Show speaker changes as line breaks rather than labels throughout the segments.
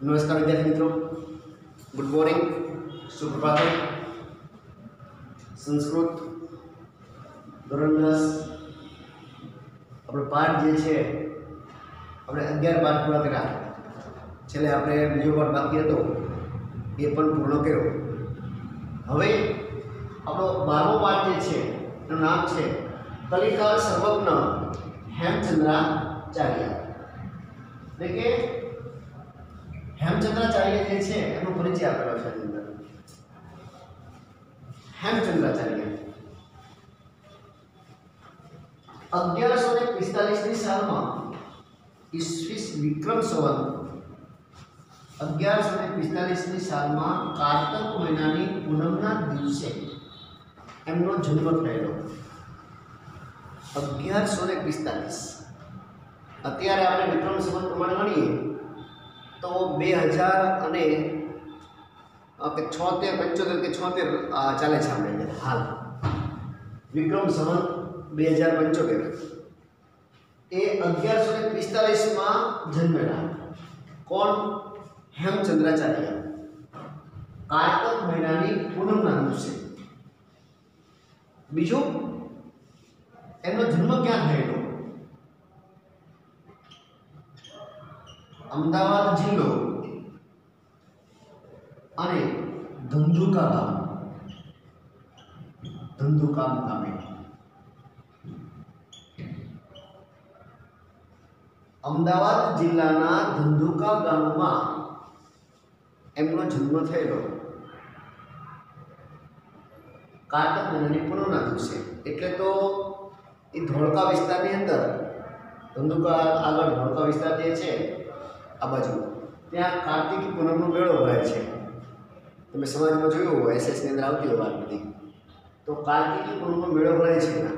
नमस्कार विद्यार्थी मित्रों, गुड मॉर्निंग, सुप्रभात। संस्कृत ધોરણ 10 આપણો પાઠ જે છે આપણે 11 પાઠ પૂરા કર્યા। છેલ્લે આપણે બીજો પાઠ બાકી હતો એ પણ પૂર્ણ કર્યો। હવે આપણો 12મો પાઠ જે છે એનું નામ છે કલિકા સર્વજ્ઞ હેમચંદ્રાચાર્ય। એટલે કે हेमचंद्राचार्य जे छे एनो परिचय आपेलो छे। हेमचंद्राचार्य 1145 ની સાલમાં ઈસવી વિક્રમ સંવત 1145 ની સાલમાં કાર્તક મહિનાની પૂનમના દિવસે એમનો જન્મ થયેલો। 1145 અત્યારે આપણે વિક્રમ સંવત પ્રમાણે ગણીએ तो 2076 75 के 76 ચાલે છે આપણે હાલ। વિક્રમ સંવત 2075 એ 1145 માં જન્મેલા। કોણ? હેમચંદ્રાચાર્ય। કાર્તક મહિનાની પૂનમના દિવસે। બીજું, એમનો જન્મ ક્યાં થયેલો? अमदावाद जिल्लो अने धंधुका गाम, धंधुका गामे। अमदावाद जिल्लाना धंधुका गाममां एमनो जन्म थयेलो कार्तक महीनानी पूनमना दिवसे। एटले तो ए धोळका विस्तारनी अंदर धंधुका आगळ धोळका विस्तार जे छे आ बाजू त्या कार्तिकी पूनमनो मेळो भराय छे। तमे समाजमां जोयुं होय, एसएस ની અંદર આવતી હોય વાત બધી। તો કાર્તિકી પૂનમનો મેળો ભરાય છે ના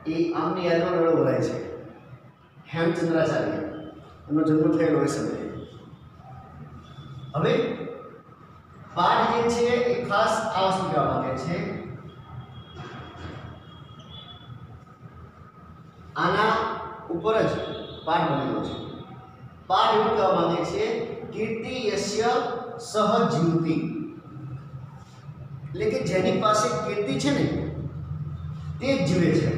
એ આમની યાદમાં મેળો ભરાય છે। હેમચંદ્રાચાર્ય એમનો જન્મ થયેલો એ સમયે। હવે પાઠ જે છે એ ખાસ આ વસ્તુ કહેવા માંગે છે, આના ઉપર જ પાઠ બનેલો છે। पाठ એવું કહેવા માંગે છે કીર્તિ યસ્ય સહજીવતિ, એટલે કે જેની પાસે કીર્તિ છે ને તે જ જીવે છે।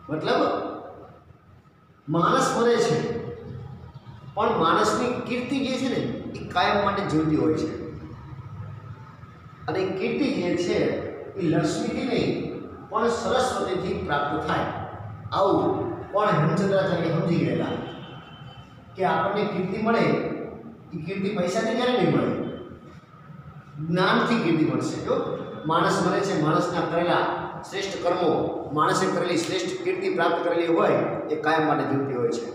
મતલબ માણસ મરે છે પણ માણસની કીર્તિ જે છે ને એ કાયમ માટે જીવતી હોય છે। અને કીર્તિ જે છે એ લક્ષ્મીથી નહીં પણ સરસ્વતીથી પ્રાપ્ત થાય। આવું પણ હેમચંદ્રાચાર્ય સમજી ગયેલા कि आपने कीर्ति मळे ए कीर्ति पैसा थी क्यारे नहीं मळे, ज्ञान थी कीर्ति मळशे। जो माणस मरे छे, माणसना करेला श्रेष्ठ कर्मो, माणसे करेली श्रेष्ठ कीर्ति प्राप्त करेली होय ए कायम माटे जीवती होय छे।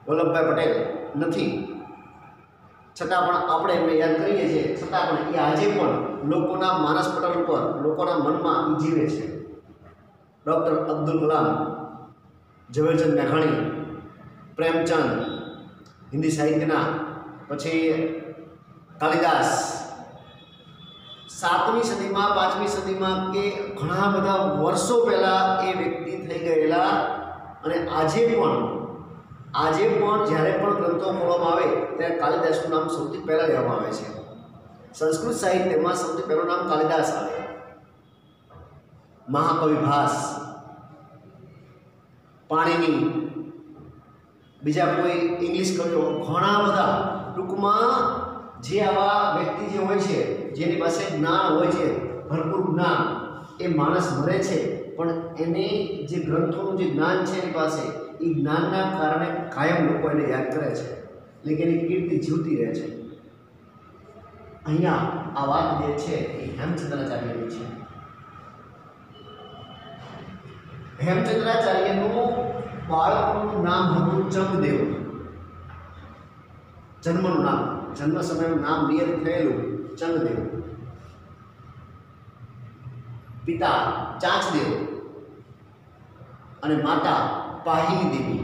वल्लभभाई पटेल नथी छतां पण आपणे एમને યાદ કરીએ છીએ, છતાં પણ એ આજે પણ લોકોના માનસ પટલ ઉપર લોકોના મનમાં એ જીવે છે। ડૉક્ટર અબ્દુલ કલામ, ઝવેરચંદ મેઘાણી, प्रेमचंद, हिंदी साहित्यना पछी कालिदास 7મી સદીમાં 5મી સદીમાં के घणा बधा वर्षों पहला ए व्यक्ति थई गयेला। अने आजे पण ज्यारे पण ग्रंथो खोलवामां आवे त्यारे कालिदासनुं नाम सौथी पहेला लेवामां आवे छे। संस्कृत साहित्यमां सौथी पहेલું नाम कालिदास आवे। महाकवि भास, पाणिनी, बीजा कोई इंग्लिश कविओ घणा बधा टूंकमां जे आवा व्यक्ति जे होय छे जेनी पासे ज्ञान होय छे, भरपूर ज्ञान, ए माणस मरे छे पण एने जे ग्रंथोनुं जे ज्ञान छे एनी पासे ए ज्ञानना कारणे कायम लोको एने याद करे छे, लेकिन ए कीर्ति जीवती रहे छे। अहींया आ वात जे छे ए हेमचंद्राचार्यनी छे। हेमचंद्राचार्यनुं बाळकनुं नाम हतुं चंगदेव। जन्मनुं नाम, जन्म समयनुं नाम नियत थयेलुं चंगदेव। पिता चांचदेव अने माता पाहिनी देवी।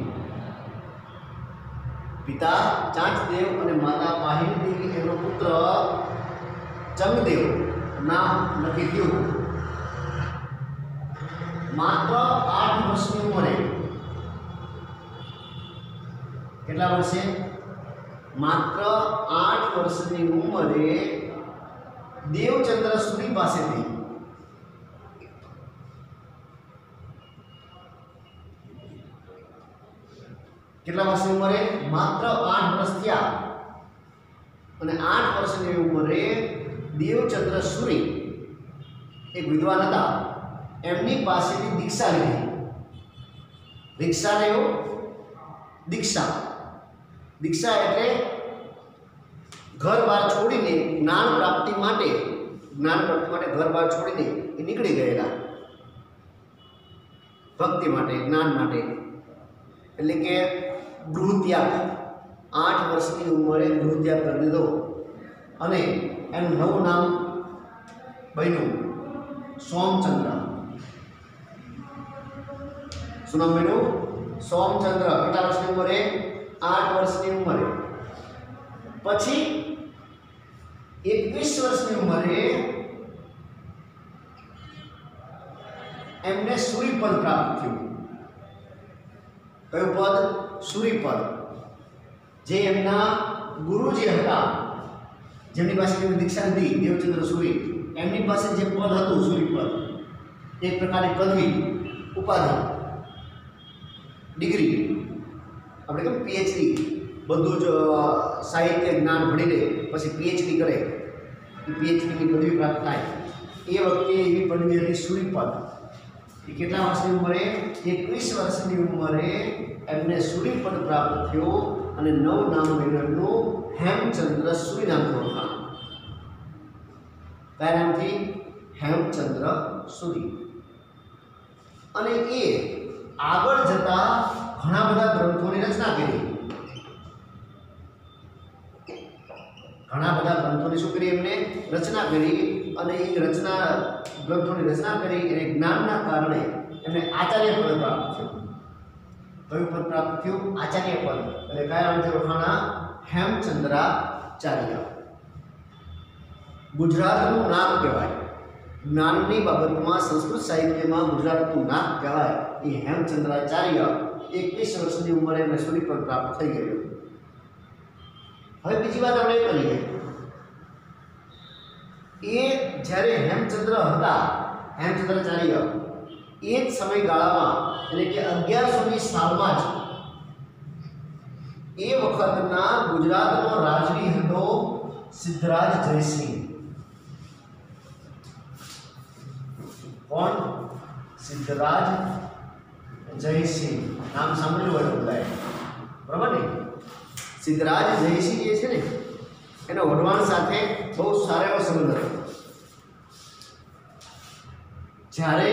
पिता चांचदेव अने माता पाहिनी देवी एनो पुत्र चंगदेव नाम नक्की थयुं। मात्र 8 वर्षनी उंमरे કેટલા વર્ષે માત્ર 8 વર્ષની ઉંમરે દેવચંદ્ર સૂરી પાસેથી કેટલા વર્ષની ઉંમરે માત્ર 8 વર્ષ થયા અને 8 વર્ષની ઉંમરે દેવચંદ્ર સૂરી એક વિદ્વાન હતા, એમની પાસેથી દીક્ષા લીધી. દીક્ષા લેવો, દીક્ષા દીક્ષા એટલે ઘર બાર છોડીને જ્ઞાન પ્રાપ્તિ માટે ઘર બાર છોડીને એ નીકળી ગયેલા ભક્તિ માટે, જ્ઞાન માટે. એટલે કે ગૃહત્યાગ, 8 વર્ષની ઉંમરે ગૃહત્યાગ કરી દીધો અને એનું નવું નામ બન્યું સોમચંદ્ર. શું નામ બન્યું? સોમચંદ્ર. કેટલા વર્ષની ઉંમરે? 8 વર્ષની ઉંમરે. પછી 21 વર્ષની ઉંમરે એમને સૂરીપદ પ્રાપ્ત થયું. કયું પદ? સૂરીપદ. જે એમના ગુરુજી હતા, જેમની પાસે દીક્ષા લીધી દેવચંદ્ર સૂરી, એમની પાસે જે પદ હતું સૂરીપદ, એક પ્રકારની પદવી, ઉપાધિ, ડિગ્રી, આપણે કેમ પીએચડી, બધું જ સાહિત્ય જ્ઞાન ભણીને પછી પીએચડી કરે, એ પીએચડીની પદવી પ્રાપ્ત થાય. એ વખતે એવી પદવી હતી સૂરીપદ. એ કેટલા વર્ષની ઉંમરે? 21 વર્ષની ઉંમરે એમને સૂરીપદ પ્રાપ્ત થયો અને નવું નામ મેળવ્યું હેમચંદ્ર સૂરી નામથી ઓળખાણ. કયા નામથી? હેમચંદ્ર સૂરી. અને એ આગળ જતા ઘણા બધા ગ્રંથોની રચના કરી. ઘણા બધા ગ્રંથોની શું કરી? એમને રચના કરી. અને એ ગ્રંથોની રચના કરી અને જ્ઞાનના કારણે એમને આચાર્ય પદ પ્રાપ્ત થયું. કયું પદ પ્રાપ્ત થયું? આચાર્ય પદ. એટલે કયા નામથી ઓળખાણા? હેમચંદ્રાચાર્ય. ગુજરાતનું નાક કહેવાય. જ્ઞાનની બાબતમાં સંસ્કૃત સાહિત્યમાં ગુજરાતનું નાક કહેવાય એ હેમચંદ્રાચાર્ય. 21 વર્ષની ઉંમરે એમને સૂરીપદ પ્રાપ્ત થઈ ગયું. હવે બીજી વાત આપણે કરીએ. એ જ્યારે હેમચંદ્ર હતા, હેમચંદ્રાચાર્ય, એ જ સમયગાળામાં એટલે કે 1100ની સાલમાં જ એ વખતના ગુજરાતનો રાજવી હતો સિદ્ધરાજ જયસિંહ. કોણ? સિદ્ધરાજ જયસિંહ. નામ સાંભળ્યું હોય બધાએ, બરાબર ને? સિદ્ધરાજ જયસિંહ જે છે ને, એનો વઢવાણ સાથે બહુ સારો એવો સંબંધ હતો. જ્યારે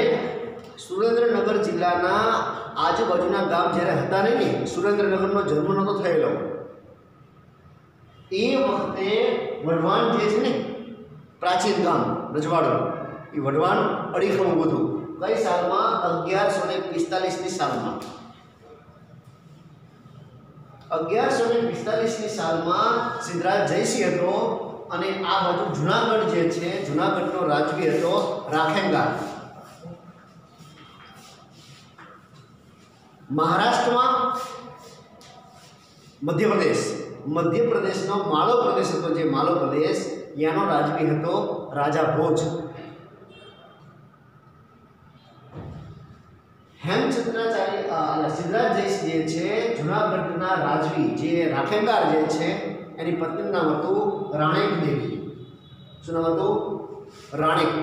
સુરેન્દ્રનગર જિલ્લાના આજુબાજુના ગામ જ્યારે હતા નહીં ને, સુરેન્દ્રનગરનો જન્મ નહોતો થયેલો, એ વખતે વઢવાણ જે છે ને, પ્રાચીન ગામ રજવાડું, એ વઢવાણ અડીખમ ઊભું હતું. કઈ સાલમાં? 1145ની સાલમાં. 1145ની સાલમાં સિદ્ધરાજ જયસિંહ હતો અને આ બાજુ જુનાગઢ જે છે, જુનાગઢનો રાજવી હતો રાખેંગાર. મહારાષ્ટ્રમાં મધ્યપ્રદેશનો માળો પ્રદેશ હતો, જે માળો પ્રદેશ, ત્યાંનો રાજવી હતો રાજા ભોજ. હેમચંદ્રાચાર્ય સિદ્ધરાજ જયસિંહ જે છે, જુનાગઢના રાજવી, જે રાખેંગાર જે છે, એની પત્નીનું નામ હતું રાણેક દેવી. શું નામ હતું? રાણેક.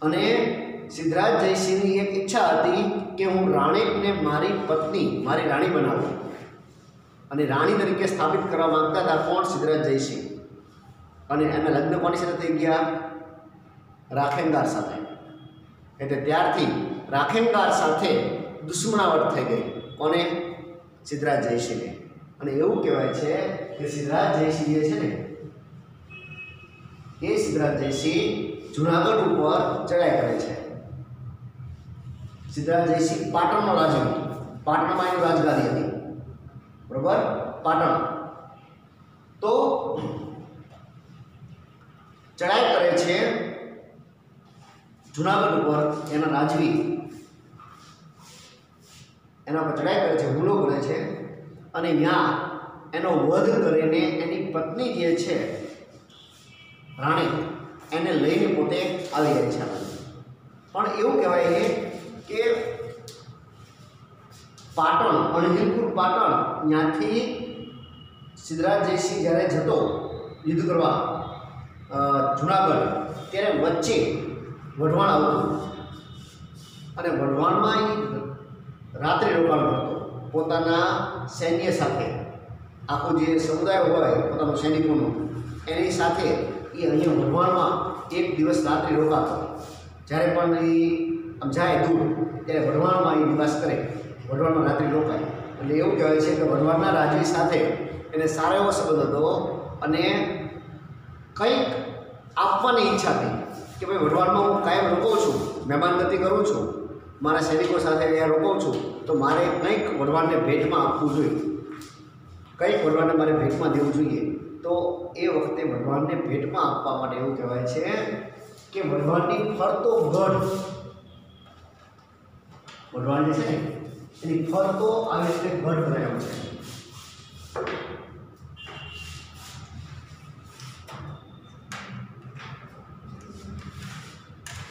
અને સિદ્ધરાજ જયસિંહની એક ઈચ્છા હતી કે હું રાણેકને મારી પત્ની, મારી રાણી બનાવું, અને રાણી તરીકે સ્થાપિત કરવા માંગતા હતા. કોણ? સિદ્ધરાજ જયસિંહ. અને એના લગ્ન કોની સાથે થઈ ગયા? રાખેંગાર સાથે. એટલે ત્યારથી રાખેંગાર સાથે દુશ્મનાવટ થઈ ગઈ. કોને? સિદ્ધરાજ જયસિંહને. અને એવું કહેવાય છે કે સિદ્ધરાજ જયસિંહ જે છે ને, એ સિદ્ધરાજ જયસિંહ જુનાગઢ ઉપર ચડાઈ કરે છે. સિદ્ધરાજ જયસિંહ પાટણનો રાજા હતો. પાટણમાં એની રાજગાદી હતી, બરોબર? પાટણ. તો ચડાઈ કરે છે જુનાગઢ ઉપર, એના રાજવી એના પર ચડાઈ કરે છે, હુમલો કરે છે. અને ત્યાં એનો વધ કરીને એની પત્ની જે છે રાણી એને લઈને પોતે આવી જાય છે. પણ એવું કહેવાય છે કે પાટણ, અણહિલપુર પાટણ, ત્યાંથી સિદ્ધરાજ જયસિંહ જ્યારે જતો યુદ્ધ કરવા જુનાગઢ, ત્યારે વચ્ચે વઢવાણ આવતું અને વઢવાણમાં એ રાત્રિ રોકાણ કરતો પોતાના સૈન્ય સાથે. આખું જે સમુદાય હોય પોતાનું સૈનિકોનું, એની સાથે એ અહીંયા વઢવાણમાં એક દિવસ રાત્રિ રોકાતો. જ્યારે પણ એ આમ જાય દૂર ત્યારે વઢવાણમાં એ નિવાસ કરે, વઢવાણમાં રાત્રિ રોકાય. એટલે એવું કહેવાય છે કે વઢવાણના રાજી સાથે એને સારો એવો સંબંધ હતો અને કંઈક આપવાની ઈચ્છા થઈ કે ભાઈ વઢવાણમાં હું કાયમ રોકાઉં છું, મહેમાનગતિ કરું છું, મારા સૈનિકો સાથે અહીંયા રોકાઉં છું, તો મારે કંઈક વઢવાણને ભેટમાં આપવું જોઈએ, કંઈક વઢવાણને મારે ભેટમાં દેવું જોઈએ. તો એ વખતે વઢવાણને ભેટમાં આપવા માટે એવું કહેવાય છે કે વઢવાણની ફરતો ગઢ, વઢવાણ જે છે ને એની ફરતો આવી રીતે ગઢ બનાવ્યો છે.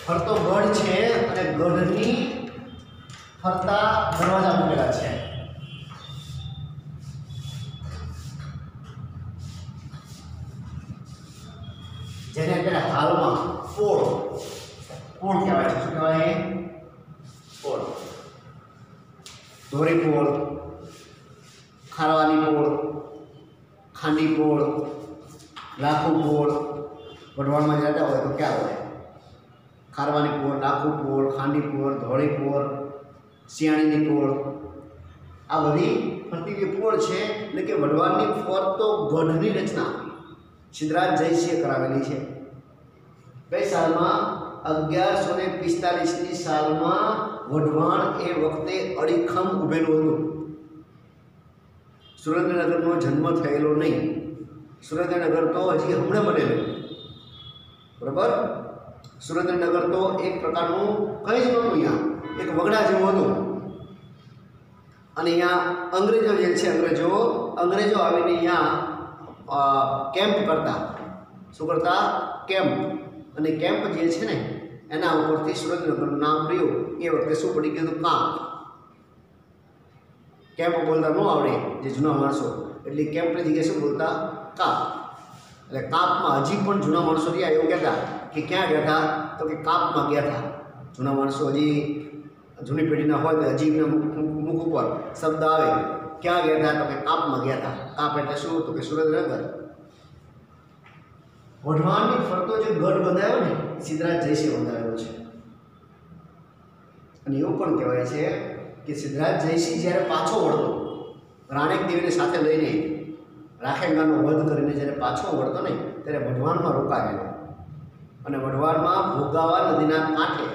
ફરતો ગઢ છે અને ગઢની ફરતા દરવાજા મૂકેલા છે. જેને પેલા હાલમાં પોળ કહેવાય છે. શું કહેવાય? પોળ. ધોરી પોળ, ખારવાની પોળ, ખાંડી પોળ, લાખુ પોળ. વઢવાણમાં જતા હોય તો ક્યાં હોય? ખારવાની પોળ, લાખુ પોળ, ખાંડી પોળ, ધોળી પોળ, શિયાળીની પોળ, આ બધી ફરતી જે પોળ છે એટલે કે વઢવાણની ફરતો ગઢની રચના સિદ્ધરાજ જયસિંહે કરાવેલી છે. કઈ સાલમાં? 1145ની સાલમાં વઢવાણ એ વખતે અડીખમ ઊભેલું હતું. સુરેન્દ્રનગરનો જન્મ થયેલો નહીં. સુરેન્દ્રનગર તો હજી હમણાં બનેલું, બરાબર? સુરેન્દ્રનગર તો એક પ્રકારનું કંઈ જ નહોતું, અહીંયા એક વગડા જેવું હતું. અને અહીંયા અંગ્રેજો જે છે, અંગ્રેજો આવીને અહીંયા કેમ્પ કરતા. શું કરતા? કેમ્પ. અને કેમ્પ જે છે ને એના ઉપરથી સુરેન્દ્રનગરનું નામ રહ્યું. એ વખતે શું પડી ગયું? કાપ. કેમ્પ બોલતા ન આવડે જે જૂના માણસો, એટલે કેમ્પની જગ્યાએ શું બોલતા? કાપ. એટલે કાપમાં હજી પણ જૂના માણસો રહ્યા એવું કહેતા કે ક્યાં ગયા હતા? તો કે કાપમાં ગયા હતા. જૂના માણસો હજી જૂની પેઢીના હોય તો હજી મુખ ઉપર શબ્દ આવે, ક્યાં ગયા હતા? તો કે કાપમાં ગયા હતા. કાપ એટલે શું? તો કે સુરેન્દ્રનગર. વઢવાણની ફરતો જે ગઢ બંધાયો ને સિદ્ધરાજ જયસિંહ બંધાવેલો છે. અને એવું પણ કહેવાય છે કે સિદ્ધરાજ જયસિંહ જ્યારે પાછો વળતો, રાણેક દેવીને સાથે લઈને રાખેંગાનો વધ કરીને જ્યારે પાછો વળતો ને ત્યારે વઢવાણમાં રોકાયેલો. અને વઢવાણમાં ભોગાવા નદીના કાંઠે,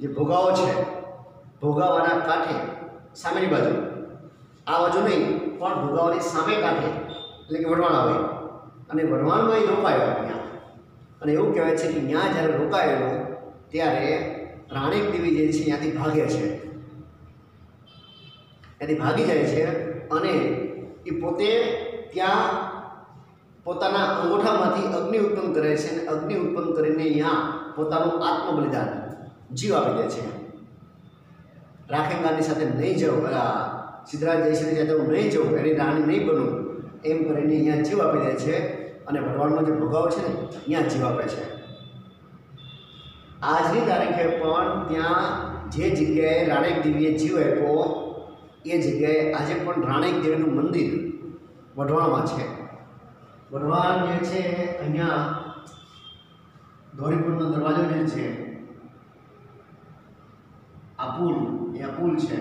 જે ભોગાવો છે, ભોગાવાના કાંઠે સામેની બાજુ, આ બાજુ નહીં પણ ભોગાવાની સામે કાંઠે એટલે કે વઢવાણ આવે. અને વઢવાણમાં એ રોકાયો ત્યાં. અને એવું કહેવાય છે કે ત્યાં જ્યારે રોકાયેલો ત્યારે રાણેક દેવી જે છે ત્યાંથી ભાગે છે, ત્યાંથી ભાગી જાય છે. અને એ પોતે ત્યાં પોતાના અંગૂઠામાંથી અગ્નિ ઉત્પન્ન કરે છે અને અગ્નિ ઉત્પન્ન કરીને અહીંયા પોતાનું આત્મબલિદાન, જીવ આપી દે છે. રાખેંગાની સાથે નહીં જવું, સિદ્ધરાજ જયસિંહની સાથે હું નહીં જવું, એની રાણી નહીં બનવું, એમ કરીને અહીંયા જીવ આપી દે છે. અને વઢવાણમાં જે ભોગાવો છે ને ત્યાં જીવ આપે છે. આજની તારીખે પણ ત્યાં જે જગ્યાએ રાણેક દેવીએ જીવ આપ્યો એ જગ્યાએ આજે પણ રાણેક દેવીનું મંદિર વઢવાણમાં છે. વઢવાણ જે છે અહીંયા ધોળીપુરનો દરવાજો જે છે, આ પુલ, અહીંયા પુલ છે,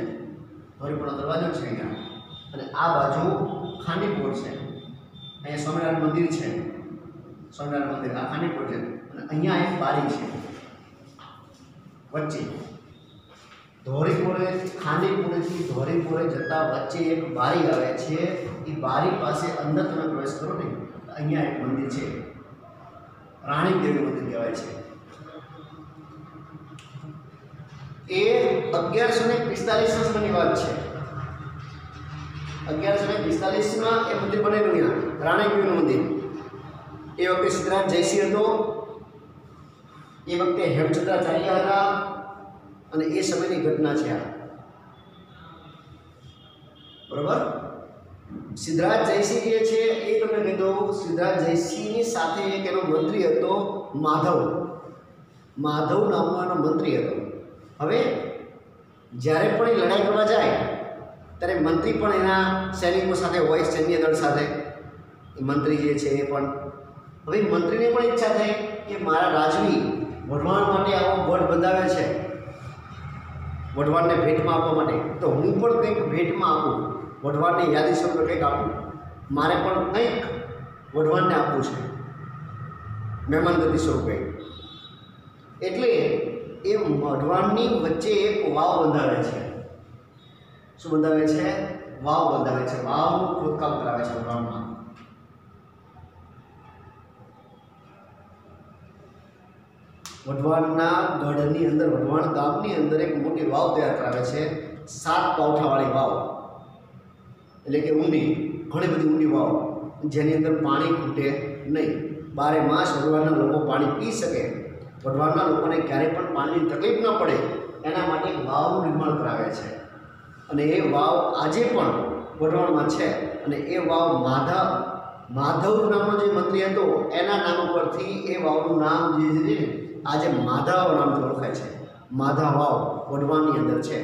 ધોળીપુરનો દરવાજો છે અહીંયા. અને આ બાજુ ખાંડીપુર છે, અહીંયા સ્વામિનારાયણ મંદિર છે, સ્વામિનારાયણ મંદિર આ ખાંડીપુર છે. અને અહીંયા એક બારી છે વચ્ચે. ધોળીપુરે, ખાંડીપુરેથી ધોળીપુરે જતા વચ્ચે એક બારી આવે છે. એ બારી પાસે અંદર તમે પ્રવેશ કરો ને, અહીંયા એક મંદિર છે, રાણીક દેવી મંદિર કહેવાય છે. એ 1145 વર્ષની વાત છે. 1145 में ए मंदिर बनेલું यहाँ राणीपीरનું मंदिर। ए वखते सिद्धराज जयसिंह હતો, એ વખતે હેમચંદ્રાચાર્ય હતા અને એ સમયની ઘટના છે આ, બરાબર। સિદ્ધરાજ જયસિંહ જે છે એ તમને કીધું, સિદ્ધરાજ જયસિંહની સાથે એક એનો મંત્રી હતો માધવ, માધવ નામનો એનો મંત્રી હતો। હવે જ્યારે પણ એ લડાઈ કરવા જાય ત્યારે મંત્રી પણ એના સૈનિકો સાથે હોય, સૈન્ય દળ સાથે એ મંત્રી જે છે એ પણ। હવે મંત્રીને પણ ઈચ્છા થઈ કે મારા રાજવી વઢવાણ માટે આવો ગઢ બંધાવે છે, વઢવાણને ભેટમાં આપવા માટે, તો હું પણ કંઈક ભેટમાં આપું, વઢવાણની યાદી સ્વરૂપે કંઈક આપું, મારે પણ કંઈક વઢવાણને આપવું છે મહેમાનગતિ સ્વરૂપે। એટલે એ વઢવાણની વચ્ચે એક વાવ બંધાવે છે। શું બંધાવે છે? વાવ બંધાવે છે, વાવનું ખોદકામ કરાવે છે વઢવાણમાં। વઢવાણના ગઢની અંદર, વઢવાણ ગામની અંદર એક મોટી વાવ તૈયાર કરાવે છે, 7 પાવઠાવાળી વાવ, એટલે કે ઊંડી, ઘણી બધી ઊંડી વાવ, જેની અંદર પાણી ખૂટે નહીં, 12 માસ વઢવાણના લોકો પાણી પી શકે, વઢવાણના લોકોને ક્યારેય પણ પાણીની તકલીફ ન પડે એના માટે વાવનું નિર્માણ કરાવે છે। અને એ વાવ આજે પણ વઢવાણમાં છે। અને એ વાવ માધવ નામનો જે મંત્રી હતો એના નામ પરથી એ વાવનું નામ જે છે આજે માધવ નામથી ઓળખાય છે, માધવ વાવ વઢવાણની અંદર છે।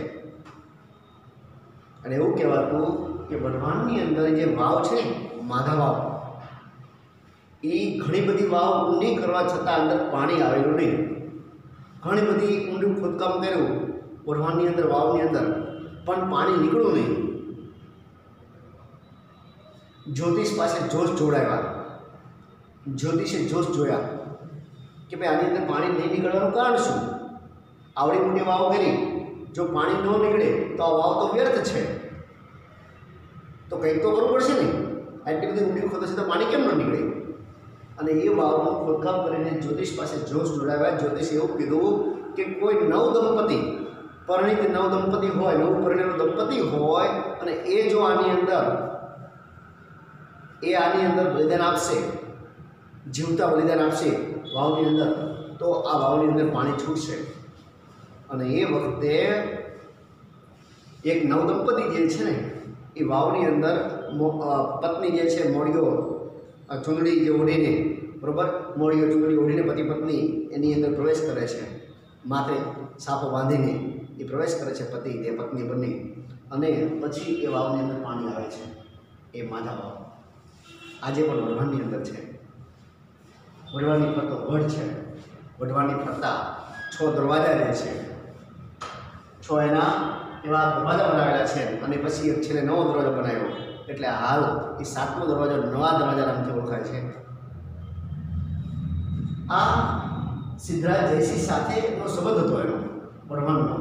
અને એવું કહેવાતું કે વઢવાણની અંદર જે વાવ છે માધવ વાવ, એ ઘણી બધી વાવ ઊંડી કરવા છતાં અંદર પાણી આવેલું નહીં, ઘણી બધી ઊંડું ખોદકામ કર્યું વઢવાણની અંદર, વાવની અંદર, પણ પાણી નીકળ્યું નહીં। જ્યોતિષ પાસે જોશ જોડાયા, જ્યોતિષે જોશ જોયા કે ભાઈ આની અંદર પાણી નહીં નીકળવાનું કારણ શું? આવડી મોટી વાવ કરી, જો પાણી ન નીકળે તો આ વાવ તો વ્યર્થ છે, તો કંઈક તો કરવું પડશે ને, આટલી બધી ઊંડી ખોદશે તો પાણી કેમ ન નીકળે? અને એ વાવનું ખોદકામ કરીને જ્યોતિષ પાસે જોશ જોડાવ્યા। જ્યોતિષે એવું કીધું કે કોઈ નવ દંપતી, પરિણીત નવ દંપતી હોય, નવું પરિણેલું દંપતી હોય, અને એ જો આની અંદર બલિદાન આપશે, જીવતા બલિદાન આપશે વાવની અંદર, તો આ વાવની અંદર પાણી છૂટશે। અને એ વખતે એક નવ દંપતી જે છે ને એ વાવની અંદર પત્ની જે છે મોળીઓ ચૂંદડી જે ઓઢીને, બરાબર, મોળીઓ ચૂંદડી ઓઢીને પતિ પત્ની એની અંદર પ્રવેશ કરે છે, માથે સાફો બાંધીને એ પ્રવેશ કરે છે પતિ તે પત્ની બંને, અને પછી એ વાવની અંદર પાણી આવે છે, એ માધવ વાવ આજે પણ વઢવાણની અંદર છે। વઢવાણની ફરતો ગઢ છે, વઢવાણની ફરતા 6 દરવાજા જે છે, 6 એના એવા દરવાજા બનાવેલા છે, અને પછી એક છેલ્લે 9 દરવાજો બનાવ્યો, એટલે હાલ એ 7મો દરવાજો નવા દરવાજા નામથી ઓળખાય છે। આ સિદ્ધરાજ જયસિંહ સાથેનો સંબંધ હતો એનો વઢવાણનો,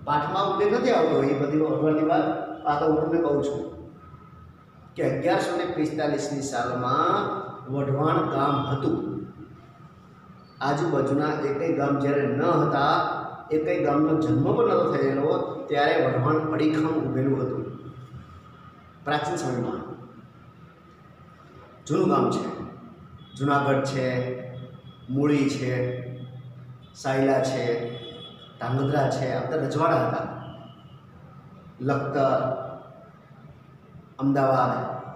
પાઠમાં ઉલ્લેખ નથી આવતો એ બધી વઢવાણની વાત, આ તો હું તમને કહું છું કે 1145ની સાલમાં વઢવાણ ગામ હતું, આજુબાજુના એકેય ગામ જ્યારે ન હતા, એકેય ગામનો જન્મ પણ નહોતો થયેલો, ત્યારે વઢવાણ અડીખમ ઊભેલું હતું। પ્રાચીન સમયમાં જૂનું ગામ છે, જુનાગઢ છે, મૂળી છે, સાયલા છે, ધાંગધ્રા છે, આ બધા રજવાડા હતા, લખતર, અમદાવાદ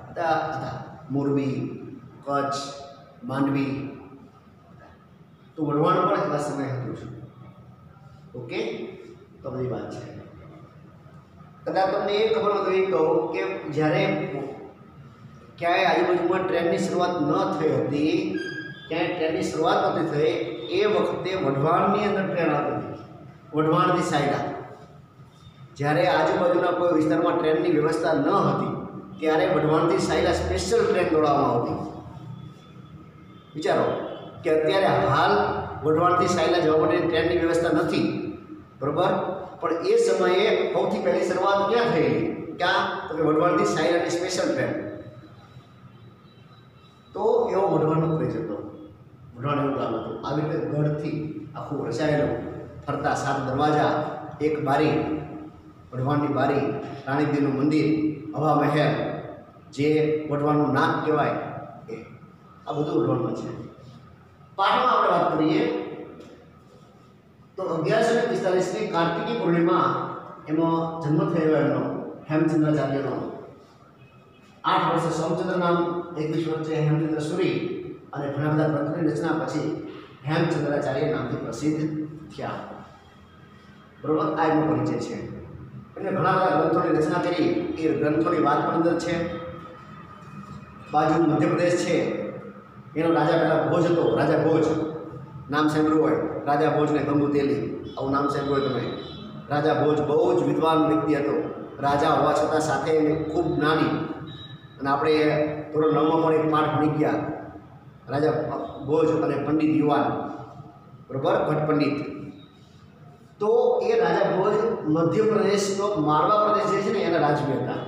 બધા હતા, મોરબી, કચ્છ, માંડવી, તો વઢવાણ પણ એટલા સમય હતું। ઓકે, તો બધી વાત છે। કદાચ તમને એ ખબર હોય તો એ કહું કે જ્યારે ક્યાંય આજુબાજુમાં ટ્રેનની શરૂઆત ન થઈ હતી, ક્યાંય ટ્રેનની શરૂઆત નહોતી થઈ, એ વખતે વઢવાણની અંદર ટ્રેન આવતી હતી, વઢવાણથી સાયલા। જ્યારે આજુબાજુના કોઈ વિસ્તારમાં ટ્રેનની વ્યવસ્થા ન હતી ત્યારે વઢવાણથી સાયલા સ્પેશિયલ ટ્રેન દોડાવવામાં આવતી। વિચારો કે અત્યારે હાલ વઢવાણથી સાયલા જવા માટેની ટ્રેનની વ્યવસ્થા નથી, બરાબર, પણ એ સમયે સૌથી પહેલી શરૂઆત ક્યાં થયેલી? ક્યાં? તો કે વઢવાણથી સાયલાની સ્પેશિયલ ટ્રેન। તો એવો વઢવાણનો ક્રેઝ હતો, વઢવાણ એવું ગામ હતું। આવી રીતે ગઢથી આખું રચાયેલું, ફરતા 7 દરવાજા, એક બારી, વઢવાણની બારી, રાણીપીરનું મંદિર, હવા મહેલ, જે વઢવાણનું નાક કહેવાય એ આ બધું વઢવાણમાં છે. પાઠમાં આપણે વાત કરીએ તો 1145ની કાર્તિકી પૂર્ણિમા એમાં જન્મ થયેલો એમનો હેમચંદ્રાચાર્યનો. 8 વર્ષે સોમચંદ્ર નામ, 21 વર્ષે હેમચંદ્ર સુરી અને ઘણા બધા ગ્રંથોની રચના પછી હેમચંદ્રાચાર્ય નામથી પ્રસિદ્ધ થયા. બરોબર, આ એમનો પરિચય છે. એમણે ઘણા બધા ગ્રંથોની રચના કરી. એ ગ્રંથોની વાત પણ અંદર છે. બાજુ મધ્યપ્રદેશ છે, એનો રાજા પહેલાં ભોજ હતો. રાજા ભોજ નામ સાંભળ્યું હોય, રાજા ભોજ ને ગંગુ તેલી, આવું નામ સાંભળ્યું હોય તમે. રાજા ભોજ બહુ જ વિદ્વાન વ્યક્તિ હતો. રાજા હોવા છતાં સાથે ખૂબ નાની, અને આપણે થોડો 9માં પણ એક પાઠ ભણી ગયા, રાજા ભોજ અને પંડિત યુવાન, બરોબર, ભટ્ટ પંડિત. તો એ રાજા ભોજ મધ્યપ્રદેશનો મારવા પ્રદેશ જે છે ને એના રાજવી હતા.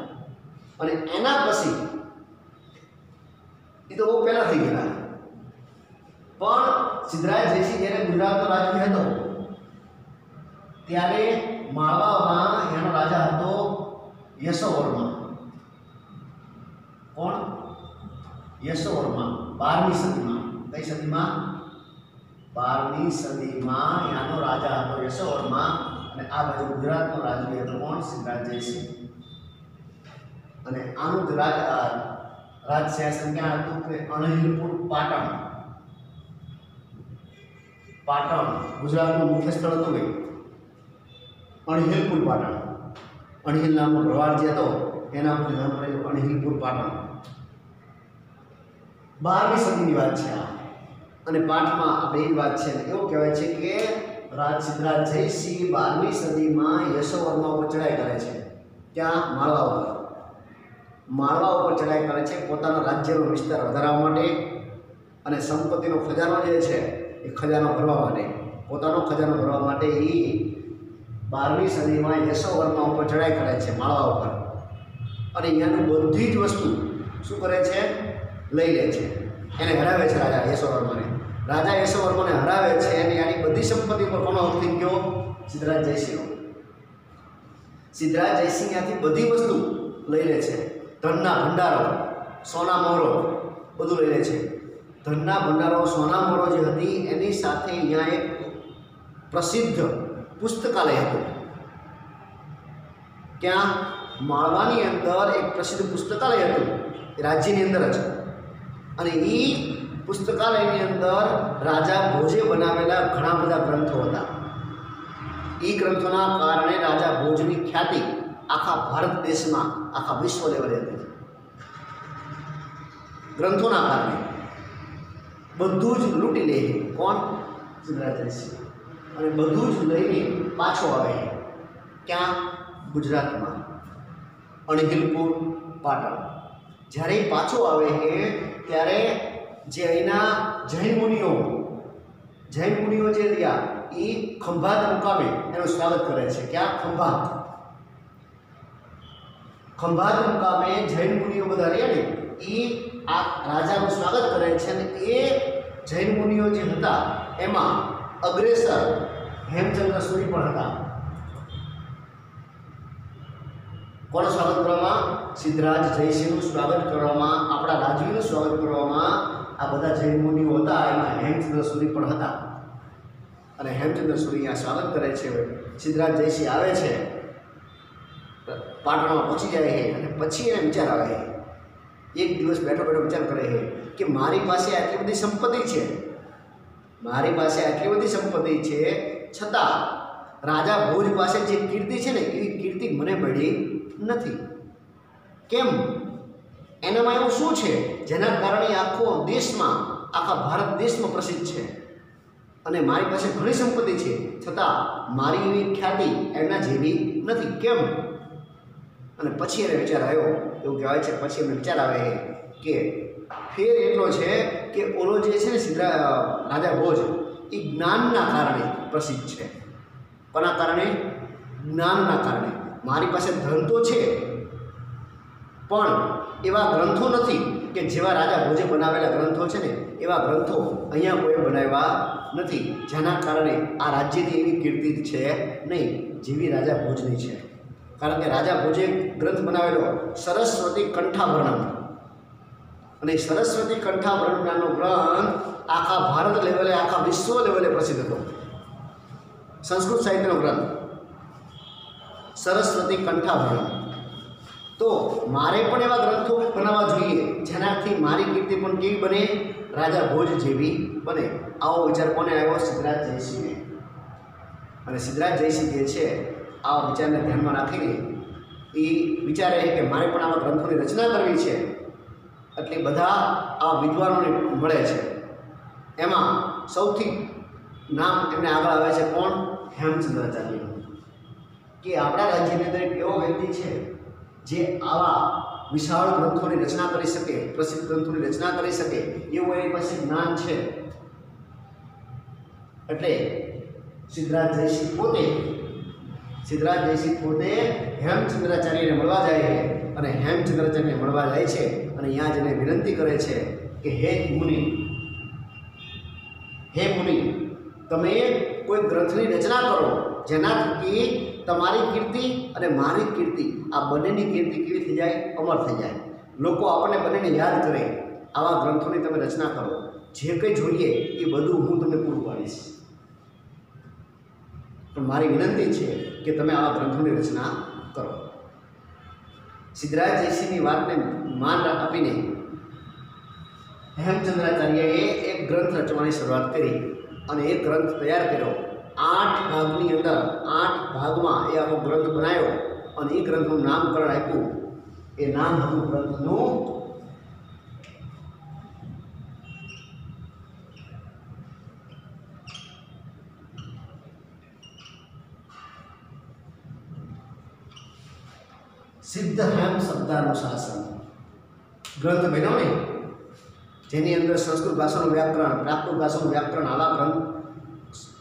અને એના પછી એ તો બહુ પહેલાં થઈ ગયેલા, પણ સિદ્ધરાજ જયસિંહ જ્યારે ગુજરાતનો રાજવી હતો ત્યારે માળવામાં એનો રાજા હતો યશોવર્મા. કોણ? યશોવર્મા. 12મી સદીમાં. કઈ સદીમાં? 12મી સદીમાં એનો રાજા હતો યશોવર્મા. અને આ બાજુ ગુજરાતનો રાજવી હતો કોણ? સિદ્ધરાજ જયસિંહ. અને આનું જ રાજ શાસન ક્યાં હતું કે અણહિલપુર પાટણ. પાટણ ગુજરાતનું મુખ્ય સ્થળ હતું કે અણહિલપુર પાટણ. અણહિલ નામનો ભરવાડ જે હતો એના ઉપર નામ પડેલું અણહિલપુર પાટણ. 12મી સદીની વાત છે આ. અને પાઠમાં આપણે એ વાત છે, એવું કહેવાય છે કે સિદ્ધરાજ જયસિંહ 12મી સદીમાં યશોવર્મા ઉપર ચડાઈ કરે છે. ત્યાં માળવા ઉપર. માળવા ઉપર ચડાઈ કરે છે પોતાના રાજ્યનો વિસ્તાર વધારવા માટે અને સંપત્તિનો ખજાનો જે છે એ ખજાનો ભરવા માટે, પોતાનો ખજાનો ભરવા માટે એ 12મી સદીમાં યશોવર્મા ઉપર ચડાઈ કરે છે માળવા ઉપર. અને અહીંયાની બધી જ વસ્તુ શું કરે છે? લઈ લે છે. એને હરાવે છે રાજા યશોવર્માને. રાજા યશોવર્માને હરાવે છે અને આની બધી સંપત્તિ પર કોનો હક થઈ ગયો? સિદ્ધરાજ જયસિંહનો. સિદ્ધરાજ જયસિંહ ત્યાંથી બધી વસ્તુ લઈ લે છે. ધનના ભંડારો, સોના મોહરો બધું લઈ લે છે. ધનના ભંડારો, સોના મોહરો જે હતી એની સાથે અહીંયા એક પ્રસિદ્ધ પુસ્તકાલય હતું. ક્યાં? માળવાની અંદર એક પ્રસિદ્ધ પુસ્તકાલય હતું, રાજ્યની અંદર જ. અને એ પુસ્તકાલયની અંદર રાજા ભોજે બનાવેલા ઘણા બધા ગ્રંથો હતા. એ ગ્રંથોના કારણે રાજા ભોજની ખ્યાતિ આખા ભારત દેશમાં, આખા વિશ્વ લેવલે હતી. ગ્રંથોના કારણે બધું જ લૂંટી લે. કોણ? સિદ્ધરાજ જયસિંહ. અને બધું જ લઈને પાછો આવે. ક્યાં? ગુજરાતમાં અણહિલપુર પાટણ. જ્યારે પાછો આવે છે ત્યારે જે અહીંના જૈન મુનિઓ જે રહ્યા એ ખંભાત મુકામે એનું સ્વાગત કરે છે. ક્યાં? ખંભાત. ખંભાત મુકામે જૈન મુનિઓ બધા રહ્યા ને એ આ રાજાનું સ્વાગત કરે છે. અને એ જૈન મુનિઓ જે હતા એમાં અગ્રેસર હેમચંદ્ર સુરી પણ હતા. કોનું સ્વાગત કરવામાં? સિદ્ધરાજ જયસિંહનું સ્વાગત કરવામાં, આપણા રાજવીનું સ્વાગત કરવામાં આ બધા જૈન મુનિઓ હતા. એમાં હેમચંદ્ર સુરી પણ હતા. અને હેમચંદ્ર સુરી આ સ્વાગત કરે છે. સિદ્ધરાજ જયસિંહ આવે છે, પાટણમાં પહોંચી જાય છે. અને પછી એને વિચાર આવે છે, એક દિવસ બેઠો વિચાર કરે છે કે મારી પાસે આટલી બધી સંપત્તિ છે, મારી પાસે આટલી બધી સંપત્તિ છે, છતાં રાજા ભોજ પાસે જે કીર્તિ છે ને એવી કીર્તિ મને મળી નથી. કેમ? એનામાં એવું શું છે જેના કારણે આખો દેશમાં, આખા ભારત દેશમાં પ્રસિદ્ધ છે? અને મારી પાસે ઘણી સંપત્તિ છે, છતાં મારી એવી ખ્યાતિ એમના જેવી નથી. કેમ? અને પછી એને વિચાર આવ્યો, એવું કહેવાય છે, પછી એમને વિચાર આવે કે ફેર એટલો છે કે ઓલો જે છે ને રાજા ભોજ એ જ્ઞાનના કારણે પ્રસિદ્ધ છે. કોના કારણે? જ્ઞાનના કારણે. મારી પાસે ધન તો છે પણ એવા ગ્રંથો નથી કે જેવા રાજા ભોજે બનાવેલા ગ્રંથો છે ને એવા ગ્રંથો અહીંયા કોઈ બનાવ્યા નથી, જેના કારણે આ રાજ્યની એવી કીર્તિ છે નહીં જેવી રાજા ભોજની છે. કારણ કે રાજા ભોજે ગ્રંથ બનાવેલો સરસ્વતી કંઠાભરણમ, અને સરસ્વતી કંઠાભરણમ નામનો ગ્રંથ આખા ભારત લેવલે, આખા વિશ્વ લેવલે પ્રસિદ્ધ હતો. સંસ્કૃત સાહિત્યનો ગ્રંથ સરસ્વતી કંઠાભરણમ. તો મારે પણ એવા ગ્રંથો બનાવવા જોઈએ જેનાથી મારી કીર્તિ પણ કેવી બને, રાજા ભોજ જેવી બને. આવો વિચાર કોને આવ્યો? સિદ્ધરાજ જયસિંહને. અને સિદ્ધરાજ જયસિંહ જે છે આવા વિચારને ધ્યાનમાં રાખીને એ વિચારે કે મારે પણ આવા ગ્રંથોની રચના કરવી છે. એટલે બધા આવા વિદ્વાનોને મળે છે. એમાં સૌથી નામ એમને આગળ આવે છે કોણ? હેમચંદ્રાચાર્યનું. કે આપણા રાજ્યની અંદર એક એવો વ્યક્તિ છે જે આવા વિશાળ ગ્રંથોની રચના કરી શકે, પ્રસિદ્ધ ગ્રંથોની રચના કરી શકે એવું એની પાસે જ્ઞાન છે. એટલે સિદ્ધરાજ જયસિંહ પોતે હેમચંદ્રાચાર્યને મળવા જાય છે. અને હેમચંદ્રાચાર્યને મળવા જાય છે અને અહીંયા જઈને વિનંતી કરે છે કે હે મુનિ, તમે કોઈ ગ્રંથની રચના કરો જેનાથી તમારી કીર્તિ અને મારી કીર્તિ, આ બંનેની કીર્તિ કેવી થઈ જાય? અમર થઈ જાય. લોકો આપણને બંનેને યાદ કરે. આવા ગ્રંથોની તમે રચના કરો. જે કંઈ જોઈએ એ બધું હું તમને પૂરું પાડીશ. પણ મારી વિનંતી છે કે તમે આવા ગ્રંથોની રચના કરો. સિદ્ધરાજ જયસિંહની વાતને માન આપીને હેમચંદ્રાચાર્યએ એક ગ્રંથ રચવાની શરૂઆત કરી અને એ ગ્રંથ તૈયાર કર્યો. 8 ભાગની અંદર 8 ભાગમાં એ આખો ગ્રંથ બનાવ્યો અને એ ગ્રંથનું નામકરણ આપ્યું. એ નામ હતું ગ્રંથનું સિદ્ધ હેમ શબ્દાનુશાસન. ગ્રંથ બન્યો ને જેની અંદર સંસ્કૃત ભાષાનું વ્યાકરણ, પ્રાકૃત ભાષાનું વ્યાકરણ, આવા ગ્રંથ,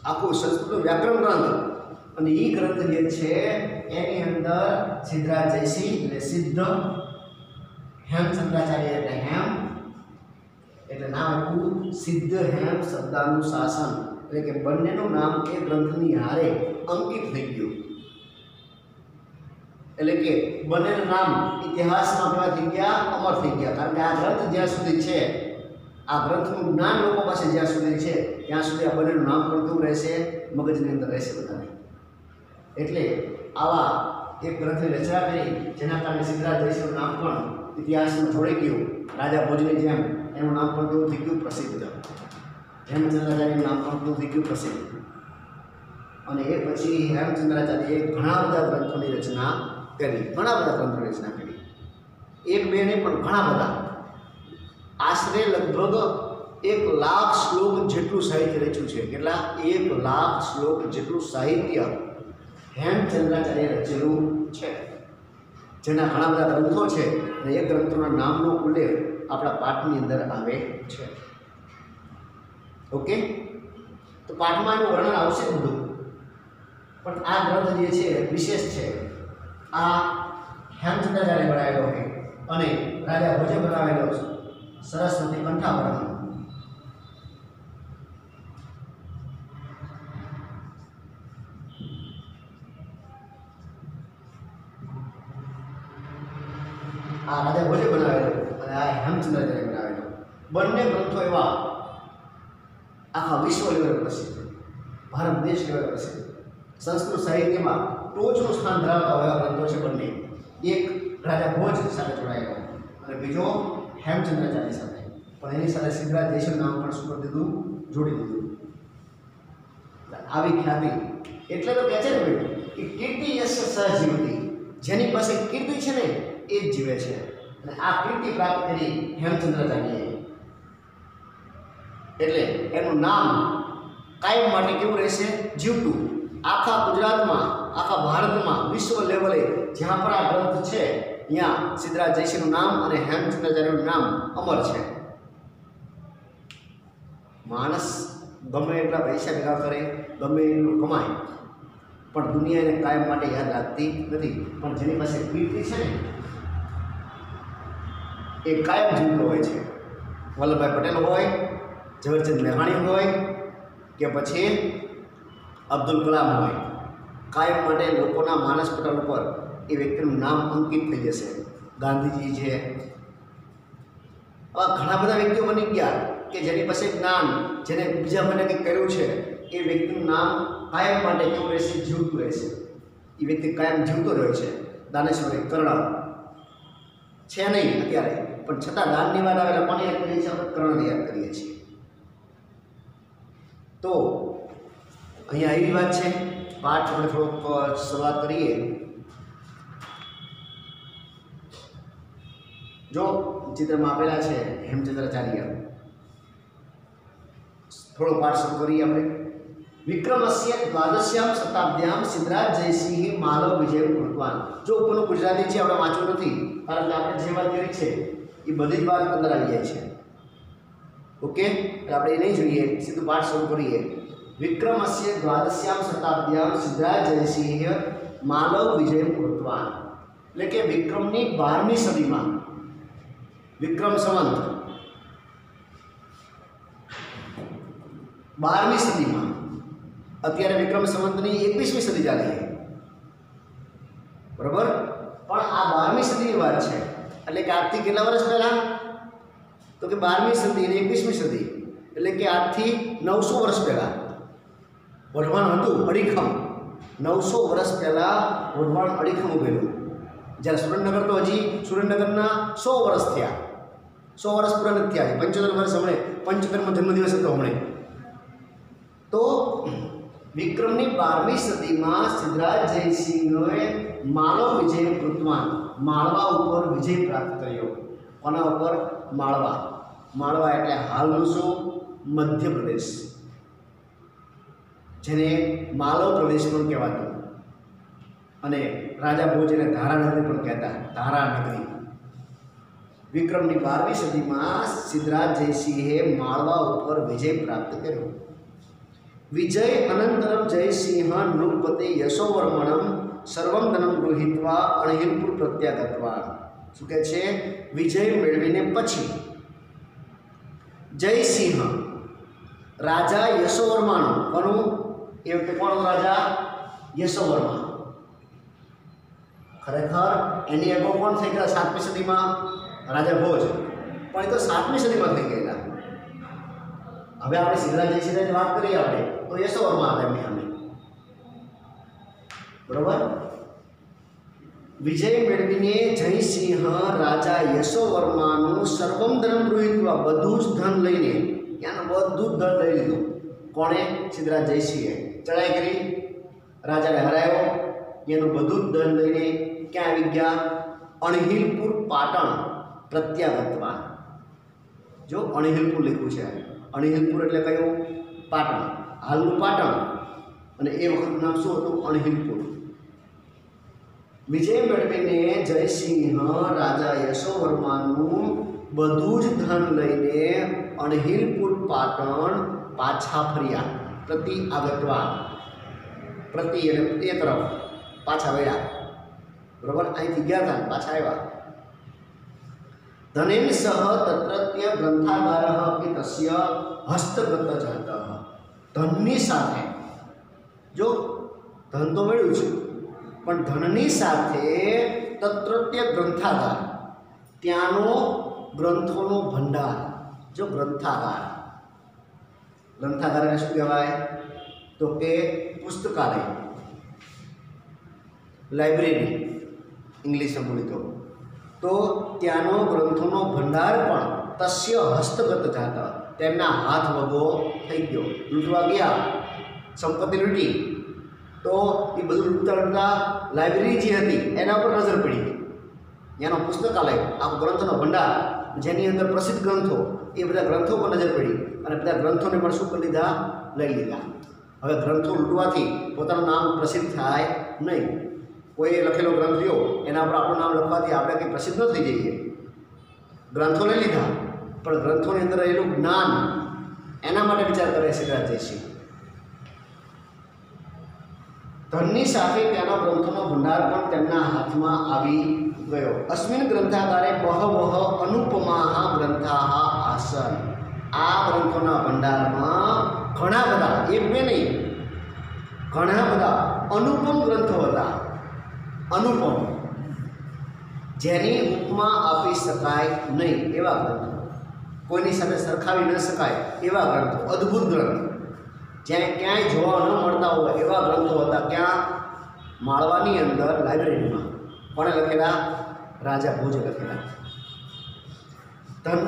આખું સંસ્કૃતનું વ્યાકરણ ગ્રંથ. અને એ ગ્રંથ જે છે એની અંદર સિદ્ધરાજ જયસિંહ એટલે સિદ્ધ, હેમચંદ્રાચાર્ય એટલે હેમ, એટલે નામ આપ્યું સિદ્ધ હેમ શબ્દાનુશાસન. એટલે કે બંનેનું નામ એ ગ્રંથની હારે અંકિત થઈ ગયું. એટલે કે બંનેનું નામ ઇતિહાસમાં કેવા થઈ ગયા? અમર થઈ ગયા. કારણ કે આ ગ્રંથ જ્યાં સુધી છે, આ ગ્રંથનું જ્ઞાન લોકો પાસે જ્યાં સુધી છે ત્યાં સુધી આ બંનેનું નામ પણ કેવું રહેશે? મગજની અંદર રહેશે બધાને. એટલે આવા એક ગ્રંથની રચના કરી જેના કારણે સિદ્ધરાજ જયસિંહનું નામ પણ ઇતિહાસમાં જોડાઈ ગયું. રાજા ભોજની જેમ એનું નામ પણ કેવું થઈ ગયું? પ્રસિદ્ધ. હેમચંદ્રાચાર્યનું નામ પણ કેવું થઈ ગયું? પ્રસિદ્ધ. અને એ પછી હેમચંદ્રાચાર્યએ ઘણા બધા ગ્રંથોની રચના કરી. એક બે નહીં પણ ઘણા બધા. આશરે લગભગ 1 લાખ શ્લોક જેટલું સાહિત્ય રચ્યું છે. કેટલા? 1 લાખ શ્લોક જેટલું સાહિત્ય હેમચંદ્રાચાર્ય રચેલું છે, જેના ઘણા બધા ગ્રંથો છે. અને એ ગ્રંથોના નામનો ઉલ્લેખ આપણા પાઠની અંદર આવે છે. ઓકે, તો પાઠમાં એનું વર્ણન આવશે બધું. પણ આ ગ્રંથ જે છે વિશેષ છે. આ હેમચંદ્રાચાર્ય બનાવેલો છે અને રાજા ભોજે બનાવેલો છે. સરસ્વતી કંઠાભરણમ. આ રાજા ભોજે બનાવેલો અને આ હેમચંદ્રાચાર્ય બનાવેલો. બંને ગ્રંથો એવા આખા વિશ્વ લેવલે પ્રસિદ્ધ, ભારત દેશ લેવલે પ્રસિદ્ધ. સંસ્કૃત સાહિત્યમાં ટોચનું સ્થાન ધરાવતા એવા ગ્રંથો છે બંને. એક રાજા ભોજ સાથે જોડાયેલો અને બીજો હેમચંદ્રાચાર્ય સાથે. પણ એની સાથે સિદ્ધરાજ જયસિંહનું નામ પણ શું કરી દીધું? જોડી દીધું. આવી ખ્યાતિ એટલે તો કહે છે ને ભાઈ કે કીર્તિ યસ્ય સહજીવતી. જેની પાસે કીર્તિ છે ને એ જ જીવે છે. અને આ કીર્તિ પ્રાપ્ત કરી હેમચંદ્રાચાર્યએ. એટલે એનું નામ કાયમ માટે કેવું રહેશે? જીવતું. આખા ગુજરાતમાં, આખા ભારતમાં, વિશ્વ લેવલે જ્યાં પણ આ ગ્રંથ છે ત્યાં સિદ્ધરાજ જયસિંહનું નામ અને હેમચંદ્રાચાર્યનું નામ અમર છે. માણસ ગમે એટલા પૈસા ભેગા કરે, ગમે એટલું કમાય, પણ દુનિયા એને કાયમ માટે યાદ રાખતી નથી. પણ જેની પાસે કીર્તિ છે ને એ કાયમ જીવતો હોય છે. વલ્લભભાઈ પટેલ હોય, ઝવેરચંદ મેઘાણી હોય કે પછી અબ્દુલ કલામ હોય, કાયમ માટે લોકોના માનસ પટલ ઉપર એ વ્યક્તિનું નામ અંકિત થઈ જશે. ગાંધીજી છે, આવા ઘણા બધા વ્યક્તિઓ બની ગયા કે જેની પાસે જ્ઞાન, જેને બીજા માટે કંઈક કર્યું છે, એ વ્યક્તિનું નામ કાયમ માટે કેવું રહેશે? જીવતું રહેશે. એ વ્યક્તિ કાયમ જીવતો રહે છે. દાનેશ્વરી કર્ણ છે નહીં અત્યારે, પણ છતાં દાનની વાત આવે એટલે કોને યાદ કરીએ છીએ? આપણે કર્ણને યાદ કરીએ છીએ. તો અહીંયા એવી વાત છે. પાઠ આપણે થોડોક શરૂઆત કરીએ. જો ચિત્રમાં આપેલા છે હેમચંદ્રાચાર્ય. થોડો પાઠ શરૂ કરીએ આપણે. વિક્રમસ્ય દ્વાદશ્યામ શતાબ્દ્યામ સિદ્ધરાજ જયસિંહ માલવ વિજય કૃતવાન. જો ઉપરનું ગુજરાતી છે, આપણે વાંચવું નથી, કારણ કે આપણે જે વાત કરી છે એ બધી જ વાત અંદર આવી જાય છે. ઓકે, એટલે આપણે એ નહીં જોઈએ, સીધું પાઠ શરૂ કરીએ. વિક્રમસ્ય દ્વાદશ્યામ શતાબ્દ્યામ સિદ્ધરાજ જયસિંહ માલવ વિજય કૃતવાન. એટલે કે વિક્રમની 12મી સદીમાં, વિક્રમ સંવત 12મી સદીમાં, અત્યારે વિક્રમ સંવતની 21મી સદી ચાલે છે, બરાબર? પણ આ 12મી સદીની વાત છે. એટલે કે આજથી કેટલા વર્ષ પહેલાં? તો કે 12મી સદી અને 21મી સદી, એટલે કે આજથી 900 વર્ષ પહેલાં વઢવાણ હતું અડીખમ. 900 વર્ષ પહેલાં વઢવાણ અડીખમ ઉભેલું. જ્યારે સુરેન્દ્રનગર તો હજી સુરેન્દ્રનગરના 100 વર્ષ થયા, 100 વર્ષ પૂરા નથી થયા. 75 વર્ષ હમણે 75મો જન્મદિવસ હતો હમણે. તો વિક્રમની 12મી સદીમાં સિદ્ધરાજ જયસિંહે માલવ વિજય કૃતવાન, માળવા ઉપર વિજય પ્રાપ્ત કર્યો. કોના ઉપર? માળવા. માળવા એટલે હાલનું શું? મધ્યપ્રદેશ, જેને માલવ પ્રદેશ પણ કહેવાતું, અને રાજા ભોજ એને ધારાનગરી પણ કહેતા, ધારાનગરી. વિક્રમની 12મી સદીમાં સિદ્ધરાજ જયસિંહે માળવા ઉપર વિજય પ્રાપ્ત કર્યો. વિજય અનંતરમ જયસિંહ નૃપતિ યશોવર્મણમ સર્વમ ધનમ ગૃહીત્વા અણહિલપુર પ્રત્યાગતવા. શું કહે છે? વિજય મેળવીને પછી જયસિંહ રાજા યશોવર્માનો, કોનું? એ વખતે કોણ રાજા? યશોવર્મા. ખરેખર એની અગાઉ કોણ થઈ ગયા? 7મી સદીમાં રાજા ભોજ, પણ એ તો 7મી સદીમાં થઈ ગયેલા. હવે આપણે સિદ્ધરાજ જયસિંહની વાત કરીએ આપણે, તો યશોવર્મા હતા એમની સામે, બરોબર? વિજય મેળવીને જયસિંહ રાજા યશોવર્માનું સર્વમ ધનમ ગૃહીત્વા, બધું જ ધન લઈને, ત્યાંનું બધું જ ધન લઈ લીધું. કોણે? સિદ્ધરાજ જયસિંહે. ચડાઈ કરી, રાજાને હરાયો, એનું બધું જ ધન લઈને ક્યાં આવી ગયા? અણહિલપુર પાટણ પ્રત્યાગતવા. જો અણહિલપુર લખ્યું છે, અણહિલપુર એટલે કયું? પાટણ, હાલનું પાટણ, અને એ વખતનું નામ શું હતું? અણહિલપુર. વિજય મેળવીને જયસિંહ રાજા યશોવર્માનું બધું જ ધન લઈને અણહિલપુર પાટણ પાછા ફર્યા. પ્રતિ આગતવા, પ્રતિ અને એ તરફ પાછા વળ્યા, બરાબર? અહીંથી ગયા હતા, પાછા આવ્યા. ધનેન સહ તત્રત્ય ગ્રંથાગાર અપી તસ્ય હસ્તગત જાત. ધનની સાથે, જો ધન તો મળ્યું છે, પણ ધનની સાથે તત્રત્ય ગ્રંથાગાર, ત્યાંનો ગ્રંથોનો ભંડાર. જો ગ્રંથાગાર, ગ્રંથાગાર એટલે શું કહેવાય? તો કે પુસ્તકાલય, લાઇબ્રેરી ઇંગ્લિશમાં બોલી તો ત્યાંનો ગ્રંથોનો ભંડાર પણ તસ્ય હસ્તગત જાત, તેમના હાથ વગો થઈ ગયો. લૂંટવા ગયા, સંપત્તિ લૂંટી, તો એ બધું લૂંટતા લૂંટતા લાઇબ્રેરી જે હતી એના ઉપર નજર પડી. એનો પુસ્તકાલય, આ ગ્રંથોનો ભંડાર, જેની અંદર પ્રસિદ્ધ ગ્રંથો, એ બધા ગ્રંથો પર નજર પડી, અને બધા ગ્રંથોને પણ શું કરી લીધા? લઈ લીધા. હવે ગ્રંથો લૂંટવાથી પોતાનું નામ પ્રસિદ્ધ થાય નહીં. કોઈ લખેલો ગ્રંથ લ્યો, એના પર આપણું નામ લખવાથી આપણે કંઈ પ્રસિદ્ધ ન થઈ જઈએ. ગ્રંથો લઈ લીધા, પણ ગ્રંથોની અંદર રહેલું જ્ઞાન, એના માટે વિચાર કરે સિદ્ધરાજ જયસિંહ. ધનની સાથે ત્યાંના ગ્રંથોનો ભંડાર પણ તેમના હાથમાં આવી ગયો. અસ્મિન ગ્રંથાગારે બહવઃ અનુપમાઃ ગ્રંથાઃ આસન. આ ગ્રંથોના ભંડારમાં ઘણા બધા, એક બે નહીં, ઘણા બધા અનુપમ ગ્રંથો હતા. અનુપમ જેની ઉપમા આપી શકાય નહીં એવા ગ્રંથો, કોઈની સાથે સરખાવી ન શકાય એવા ગ્રંથો, અદ્ભુત ગ્રંથ જ્યાં ક્યાંય જોવા ન મળતા હોય એવા ગ્રંથો હતા. ક્યાં? માળવાની અંદર લાઇબ્રેરીમાં. કોણે લખેલા? રાજા ભોજે લખેલા. ધન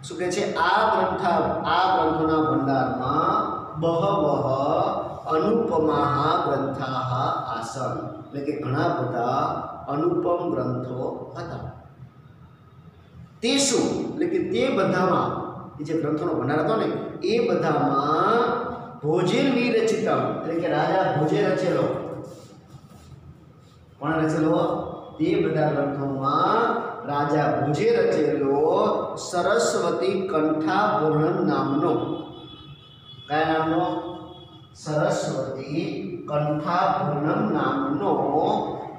શું કહે છે? આ ગ્રંથોના ભંડારમાં બહવઃ અનુપમા ગ્રંથાઃ આસન, એટલે કે ઘણા બધા અનુપમ ગ્રંથો હતા. તે શું? એટલે કે તે બધામાં, એ જે ગ્રંથોનો ભંડાર હતો ને એ બધામાં ભોજેર વિરચિતમ, એટલે કે રાજા ભોજે રચેલો. કોણે રચેલો? તે બધા ગ્રંથોમાં રાજા ભોજે રચેલો સરસ્વતી કંઠાભરણ નામનો, કયા નામનો? સરસ્વતી કંઠાભરણ નામનો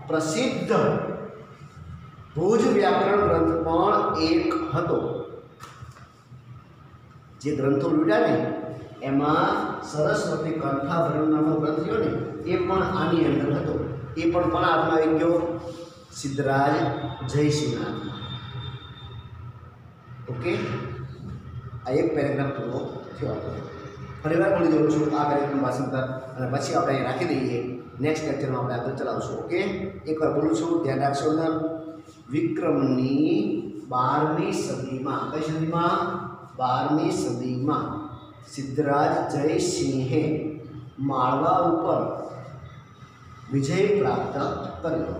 પ્રસિદ્ધ ભોજ વ્યાકરણ ગ્રંથ પણ એક હતો. જે ગ્રંથો લૂટ્યા ને એમાં સરસ્વતી કંઠાભરણ નામનો ગ્રંથ થયો ને એ પણ આની અંદર હતો. એ પણ કોના હાથમાં આવી ગયો? સિદ્ધરાજ જયસિંહના હાથમાં. ઓકે, આ એક પેરેગ્રાફ પૂરો થયો હતો. ફરીવાર બોલી દઉં છું આ કાર્યક્રમ ભાષાંતર, અને પછી આપણે અહીં રાખી દઈએ. નેક્સ્ટ લેક્ચરમાં આપણે આગળ ચલાવશું. ઓકે, એકવાર બોલું છું, ધ્યાન રાખશો. અંદર વિક્રમની 12મી સદીમાં, કઈ સદીમાં? 12મી સદીમાં સિદ્ધરાજ જયસિંહે માળવા ઉપર વિજય પ્રાપ્ત કર્યો.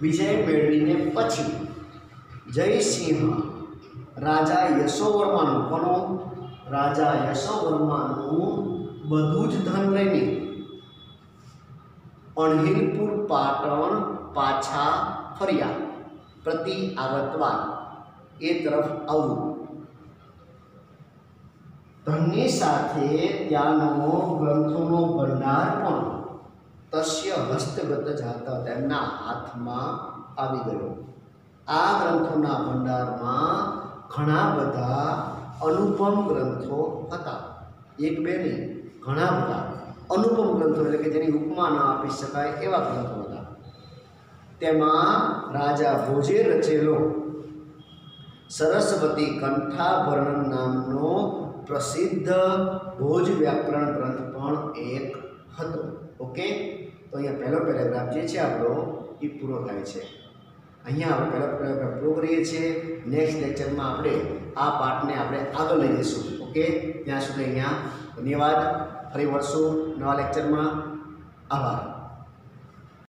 વિજય મેળવીને પછી જયસિંહ રાજા યશોવર્માનું, કોનું? રાજા યશોવર્માનું બધું જ ધન લઈને અણહિલપુર પાટણ પાછા ફર્યા. પ્રતિ આવતવાર એ તરફ આવવું. ધનની સાથે ત્યાંનો ગ્રંથોનો ભંડાર પણ તસ્ય હસ્તગત જાતા, તેમના હાથમાં આવી ગયો. આ ગ્રંથોના ભંડારમાં ઘણા બધા અનુપમ ગ્રંથો હતા. એક બે નહીં, ઘણા બધા અનુપમ ગ્રંથો, એટલે કે જેની ઉપમા ન આપી શકાય એવા ગ્રંથો હતા. તેમાં રાજા ભોજે રચેલો સરસ્વતી કંઠાભરણ નામનો પ્રસિદ્ધ ભોજ વ્યાકરણ ગ્રંથ પણ એક હતો. ઓકે, તો અહીંયા પહેલો પેરેગ્રાફ જે છે આપણો એ પૂરો થાય છે. અહીંયા આપણે પહેલો પેરેગ્રાફ પૂરો કરીએ છીએ. નેક્સ્ટ લેક્ચરમાં આપણે આ પાઠને આપણે આગળ લઈ જઈશું. ઓકે, ત્યાં સુધી અહીંયા ધન્યવાદ. ફરી મળશું નવા લેક્ચરમાં. આભાર.